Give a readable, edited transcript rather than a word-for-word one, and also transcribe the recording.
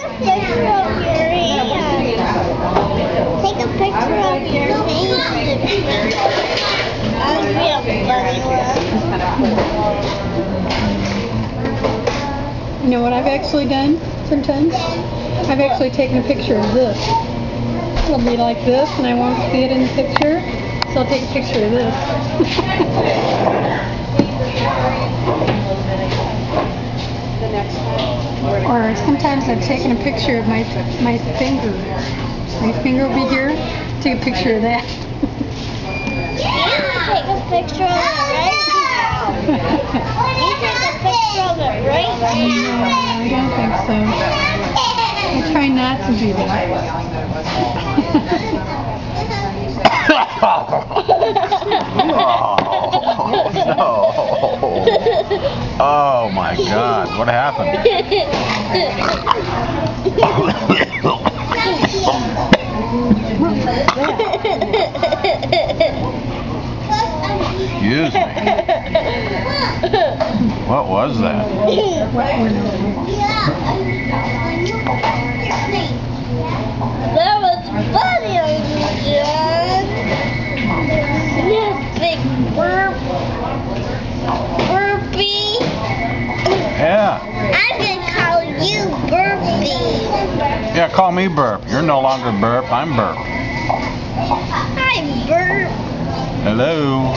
a picture of your hand. Take a picture of your hand. I'll be a funny one. You know what I've actually done sometimes? I've actually taken a picture of this. It'll be like this, and I won't see it in the picture, so I'll take a picture of this. Or sometimes I've taken a picture of my finger. My finger will be here. Take a picture of that. You take a picture of it right now. You take a picture of it right now. No, I don't think so. I try not to do that. Oh my God, what happened? Excuse me. What was that? That was funny, John. This big burpee. Yeah. I'm gonna call you Burpee. Yeah, call me Burp. You're no longer Burp, I'm Burp. Hi, Burp. Hello.